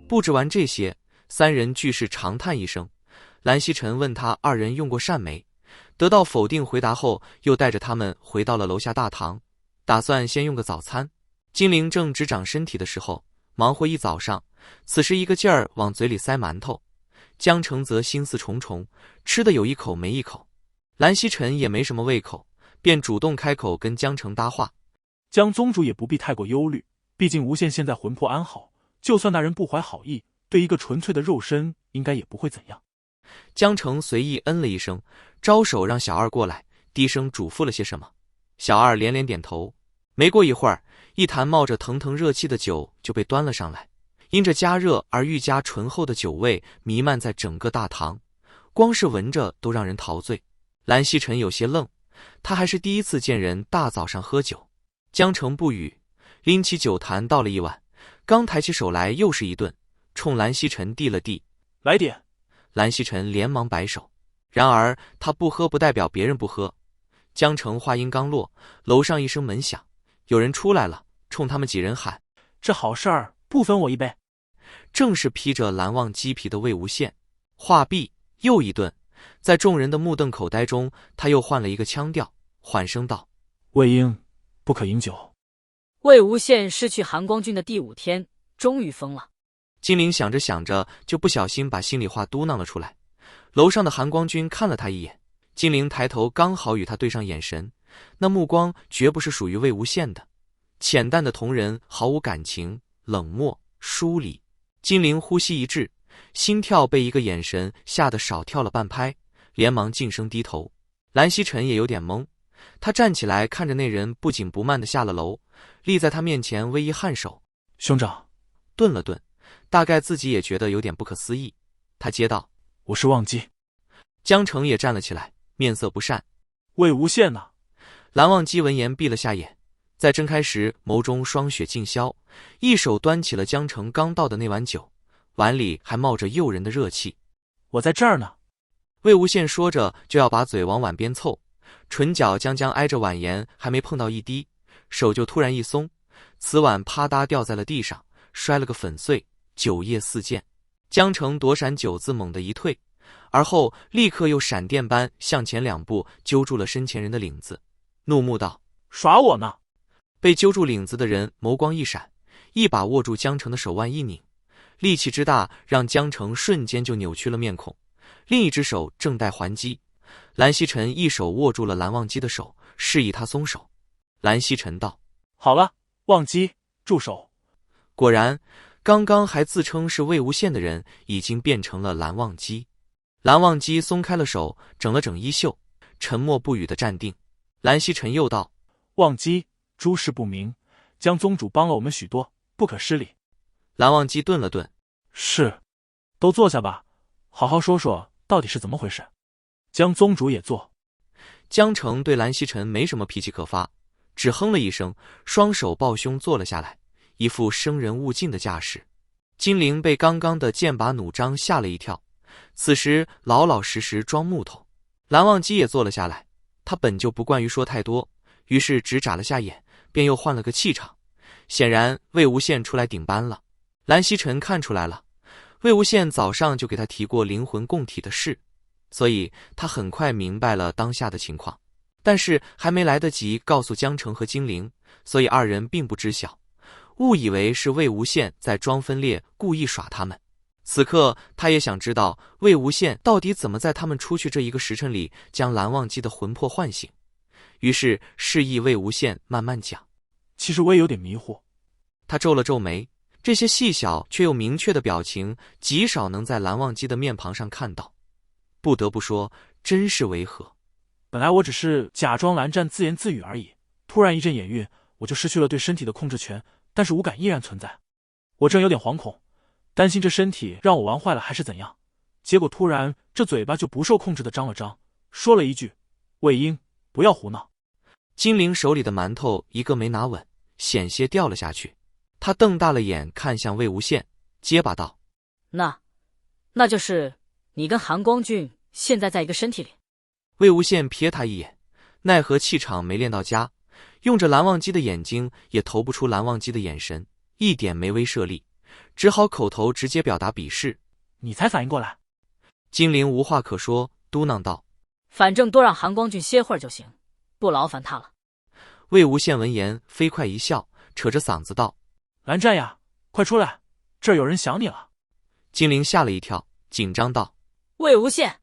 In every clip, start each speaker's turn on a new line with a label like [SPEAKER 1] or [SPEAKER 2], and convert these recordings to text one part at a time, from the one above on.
[SPEAKER 1] 布置完这些，三人俱是长叹一声。蓝曦臣问他二人用过膳没，得到否定回答后，又带着他们回到了楼下大堂，打算先用个早餐。金陵正执掌身体的时候，忙活一早上，此时一个劲儿往嘴里塞馒头。江澄则心思重重，吃得有一口没一口。蓝曦臣也没什么胃口，便主动开口跟江澄搭话：
[SPEAKER 2] 江宗主也不必太过忧虑，毕竟无限现在魂魄安好，就算那人不怀好意，对一个纯粹的肉身应该也不会怎样。
[SPEAKER 1] 江澄随意嗯了一声，招手让小二过来，低声嘱咐了些什么。小二连连点头。没过一会儿，一坛冒着腾腾热气的酒就被端了上来，因着加热而愈加醇厚的酒味弥漫在整个大堂，光是闻着都让人陶醉。蓝曦臣有些愣，他还是第一次见人大早上喝酒。江澄不语，拎起酒坛倒了一碗，刚抬起手来又是一顿，冲蓝曦臣递了递：
[SPEAKER 2] 来点。
[SPEAKER 1] 蓝曦臣连忙摆手，然而他不喝不代表别人不喝。江澄话音刚落，楼上一声门响，有人出来了，冲他们几人喊：
[SPEAKER 2] 这好事儿不分我一杯。
[SPEAKER 1] 正是披着蓝忘鸡皮的魏无羡。话毕，又一顿。在众人的目瞪口呆中，他又换了一个腔调，缓声道：
[SPEAKER 2] 魏婴，不可饮酒。
[SPEAKER 3] 魏无羡失去寒光君的第5天，终于疯了。
[SPEAKER 1] 金陵想着想着，就不小心把心里话嘟囔了出来。楼上的寒光君看了他一眼，金陵抬头刚好与他对上眼神，那目光绝不是属于魏无羡的，浅淡的瞳仁，毫无感情，冷漠疏离。金陵呼吸一滞，心跳被一个眼神吓得少跳了半拍，连忙静声低头。蓝曦臣也有点懵，他站起来看着那人不紧不慢地下了楼，立在他面前微一颔首：
[SPEAKER 2] 兄长。
[SPEAKER 1] 顿了顿，大概自己也觉得有点不可思议，他接道：
[SPEAKER 2] 我是忘机。
[SPEAKER 1] 江澄也站了起来，面色不善：
[SPEAKER 2] 魏无羡呢？
[SPEAKER 1] 蓝忘机闻言闭了下眼，在睁开时眸中霜雪尽消，一手端起了江澄刚倒的那碗酒，碗里还冒着诱人的热气。
[SPEAKER 2] 我在这儿呢。
[SPEAKER 1] 魏无羡说着就要把嘴往碗边凑，唇角将将挨着碗沿，还没碰到一滴，手就突然一松，此碗啪嗒掉在了地上，摔了个粉碎，酒液四溅。江澄躲闪酒字猛地一退，而后立刻又闪电般向前2步，揪住了身前人的领子，怒目道：
[SPEAKER 2] 耍我呢？
[SPEAKER 1] 被揪住领子的人眸光一闪，一把握住江澄的手腕一拧，力气之大让江澄瞬间就扭曲了面孔，另一只手正待还击。蓝曦臣一手握住了蓝忘机的手，示意他松手。蓝曦臣道：
[SPEAKER 2] 好了，忘机，住手。
[SPEAKER 1] 果然，刚刚还自称是魏无羡的人已经变成了蓝忘机。蓝忘机松开了手，整了整衣袖，沉默不语的站定。蓝曦臣又道：
[SPEAKER 2] 忘机，诸事不明，江宗主帮了我们许多，不可失礼。
[SPEAKER 1] 蓝忘机顿了顿：
[SPEAKER 2] 是。都坐下吧，好好说说到底是怎么回事。江宗主也坐。
[SPEAKER 1] 江澄对蓝曦臣没什么脾气可发，只哼了一声，双手抱胸坐了下来，一副生人勿近的架势。金陵被刚刚的剑拔弩张吓了一跳，此时老老实实装木头。蓝忘机也坐了下来，他本就不惯于说太多，于是只眨了下眼，便又换了个气场。显然魏无羡出来顶班了。蓝曦臣看出来了，魏无羡早上就给他提过灵魂共体的事，所以他很快明白了当下的情况，但是还没来得及告诉江澄和金陵，所以二人并不知晓，误以为是魏无羡在装分裂，故意耍他们。此刻他也想知道魏无羡到底怎么在他们出去这1个时辰里将蓝忘机的魂魄唤醒，于是示意魏无羡慢慢讲。
[SPEAKER 2] 其实我也有点迷糊。
[SPEAKER 1] 他皱了皱眉，这些细小却又明确的表情极少能在蓝忘机的面庞上看到，不得不说真是违和。
[SPEAKER 2] 本来我只是假装蓝湛自言自语而已，突然一阵眼晕，我就失去了对身体的控制权，但是五感依然存在。我正有点惶恐，担心这身体让我玩坏了还是怎样，结果突然这嘴巴就不受控制的张了张，说了一句：魏婴，不要胡闹。
[SPEAKER 1] 金陵手里的馒头一个没拿稳，险些掉了下去。他瞪大了眼看向魏无羡，结巴道：
[SPEAKER 3] 那就是你跟韩光俊现在在一个身体里。
[SPEAKER 1] 魏无羡瞥他一眼，奈何气场没练到家，用着蓝忘机的眼睛也投不出蓝忘机的眼神，一点没威慑力，只好口头直接表达鄙视。
[SPEAKER 2] 你才反应过来。
[SPEAKER 1] 金陵无话可说，嘟囔道：“
[SPEAKER 3] 反正多让韩光俊歇会儿就行，不劳烦他了。”
[SPEAKER 1] 魏无羡闻言飞快一笑，扯着嗓子道：“
[SPEAKER 2] 蓝湛呀，快出来，这儿有人想你了。”
[SPEAKER 1] 金陵吓了一跳，紧张道：“
[SPEAKER 3] 魏无羡！”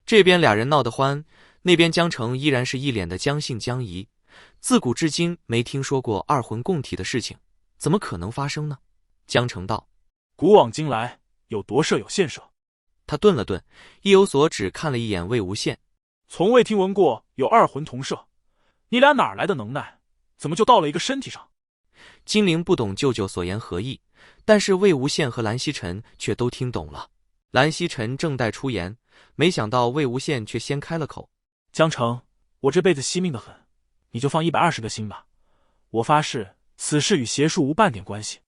[SPEAKER 1] 这边俩人闹得欢，那边江澄依然是一脸的将信将疑。自古至今没听说过二魂共体的事情，怎么可能发生呢？江澄道：“
[SPEAKER 2] 古往今来，有夺舍有献舍。”
[SPEAKER 1] 他顿了顿，意有所指看了一眼魏无羡，
[SPEAKER 2] 从未听闻过有二魂同舍，你俩哪来的能耐？怎么就到了一个身体上？
[SPEAKER 1] 金陵不懂舅舅所言何意，但是魏无羡和蓝曦臣却都听懂了。蓝曦臣正待出言，没想到魏无羡却先开了口：“
[SPEAKER 2] 江澄，我这辈子惜命的很，你就放120个心吧。我发誓，此事与邪术无半点关系。”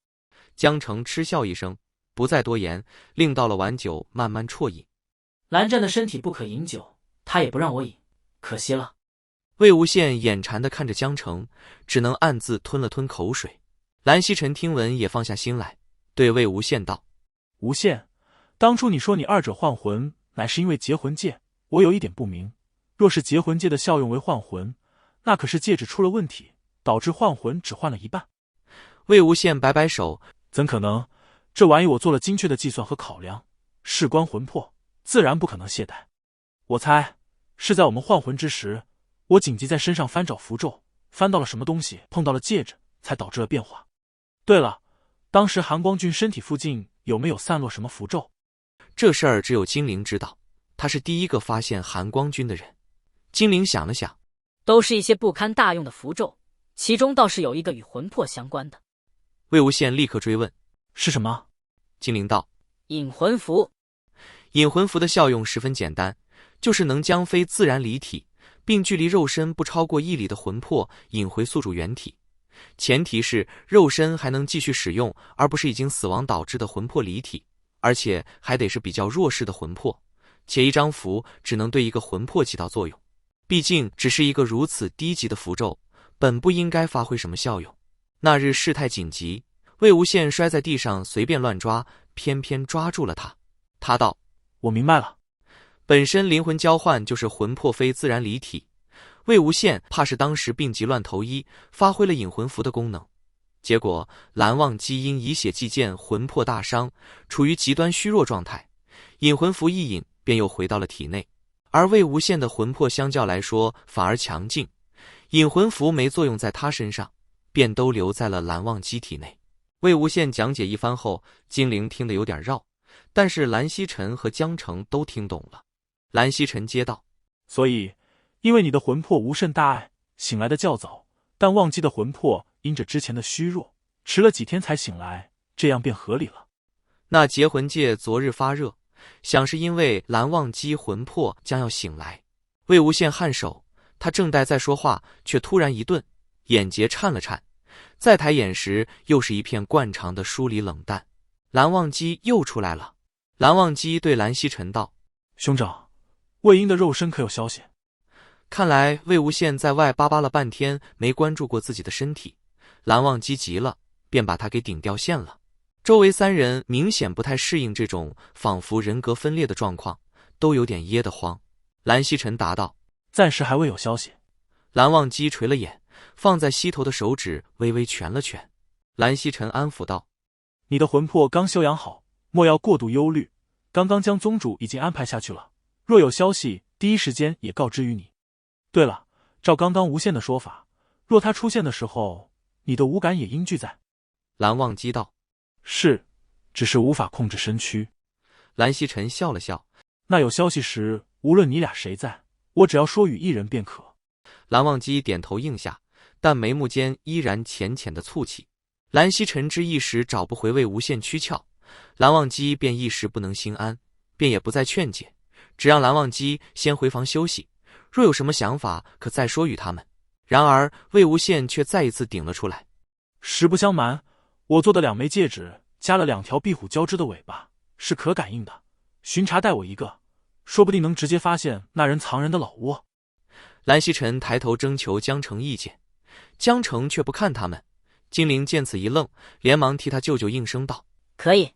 [SPEAKER 1] 江澄嗤笑一声，不再多言，另倒了碗酒慢慢啜饮。
[SPEAKER 3] 蓝湛的身体不可饮酒，他也不让我饮，可惜了。
[SPEAKER 1] 魏无羡眼馋地看着江澄，只能暗自吞了吞口水。蓝曦臣听闻也放下心来，对魏无羡道：“
[SPEAKER 2] 无羡，当初你说你二者换魂，乃是因为结魂戒，我有一点不明。若是结魂戒的效用为换魂，那可是戒指出了问题，导致换魂只换了一半。”
[SPEAKER 1] 魏无羡摆摆手：“
[SPEAKER 2] 怎可能？这玩意我做了精确的计算和考量，事关魂魄，自然不可能懈怠。我猜是在我们换魂之时，我紧急在身上翻找符咒，翻到了什么东西，碰到了戒指，才导致了变化。对了，当时韩光俊身体附近有没有散落什么符咒？”
[SPEAKER 1] 这事儿只有金陵知道，他是第一个发现韩光君的人。金陵想了想，
[SPEAKER 3] 都是一些不堪大用的符咒，其中倒是有一个与魂魄相关的。
[SPEAKER 1] 魏无羡立刻追问：“
[SPEAKER 2] 是什么？”
[SPEAKER 1] 金陵道：“
[SPEAKER 3] 引魂符。”
[SPEAKER 1] 引魂符的效用十分简单，就是能将非自然离体，并距离肉身不超过1里的魂魄引回宿主原体。前提是肉身还能继续使用，而不是已经死亡导致的魂魄离体，而且还得是比较弱势的魂魄，且一张符只能对一个魂魄起到作用，毕竟只是一个如此低级的符咒，本不应该发挥什么效用。那日事态紧急，魏无羡摔在地上随便乱抓，偏偏抓住了他。他道：“
[SPEAKER 2] 我明白了，
[SPEAKER 1] 本身灵魂交换就是魂魄非自然离体，魏无羡怕是当时病急乱投医，发挥了引魂符的功能，结果蓝忘机因以血祭剑，魂魄大伤，处于极端虚弱状态，引魂符一引便又回到了体内，而魏无羡的魂魄相较来说反而强劲，引魂符没作用在他身上，便都留在了蓝忘机体内。”魏无羡讲解一番后，金陵听得有点绕，但是蓝曦臣和江澄都听懂了。蓝曦臣接道：“
[SPEAKER 2] 所以因为你的魂魄无甚大碍，醒来的较早，但忘机的魂魄因着之前的虚弱，迟了几天才醒来，这样便合理了。”
[SPEAKER 1] 那结魂戒昨日发热，想是因为蓝忘机魂魄将要醒来。魏无羡颔首，他正待再说话，却突然一顿，眼睫颤了颤，再抬眼时又是一片惯常的疏离冷淡。蓝忘机又出来了。蓝忘机对蓝曦臣道：“
[SPEAKER 2] 兄长，魏婴的肉身可有消息？”
[SPEAKER 1] 看来魏无羡在外巴巴了半天，没关注过自己的身体。蓝忘机急了，便把他给顶掉线了。周围3人明显不太适应这种仿佛人格分裂的状况，都有点噎得慌。蓝曦臣答道：“
[SPEAKER 2] 暂时还未有消息。”
[SPEAKER 1] 蓝忘机垂了眼，放在膝头的手指微微蜷了蜷。蓝曦臣安抚道：“
[SPEAKER 2] 你的魂魄刚修养好，莫要过度忧虑。刚刚将宗主已经安排下去了，若有消息，第一时间也告知于你。对了，照刚刚无限的说法，若他出现的时候，你的五感也应俱在。”
[SPEAKER 1] 蓝忘机道：“
[SPEAKER 2] 是，只是无法控制身躯。”
[SPEAKER 1] 蓝曦臣笑了笑：“
[SPEAKER 2] 那有消息时，无论你俩谁在，我只要说与一人便可。”
[SPEAKER 1] 蓝忘机点头应下，但眉目间依然浅浅的蹙起。蓝曦臣之一时找不回魏无羡躯壳，蓝忘机便一时不能心安，便也不再劝解，只让蓝忘机先回房休息，若有什么想法可再说与他们。然而魏无羡却再一次顶了出来：“
[SPEAKER 2] 实不相瞒，我做的2枚戒指加了2条壁虎交织的尾巴，是可感应的。巡查带我一个，说不定能直接发现那人藏人的老窝。”
[SPEAKER 1] 蓝曦臣抬头征求江澄意见，江澄却不看他们。金陵见此一愣，连忙替他舅舅应声道：“
[SPEAKER 3] 可以。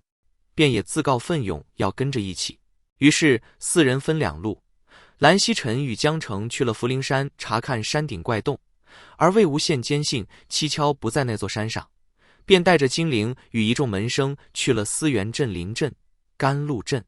[SPEAKER 1] 便也自告奋勇要跟着一起。于是四人分两路，蓝曦臣与江澄去了福陵山查看山顶怪洞，而魏无羡坚信七跷不在那座山上，便带着金陵与一众门生去了思源镇临镇、甘露镇。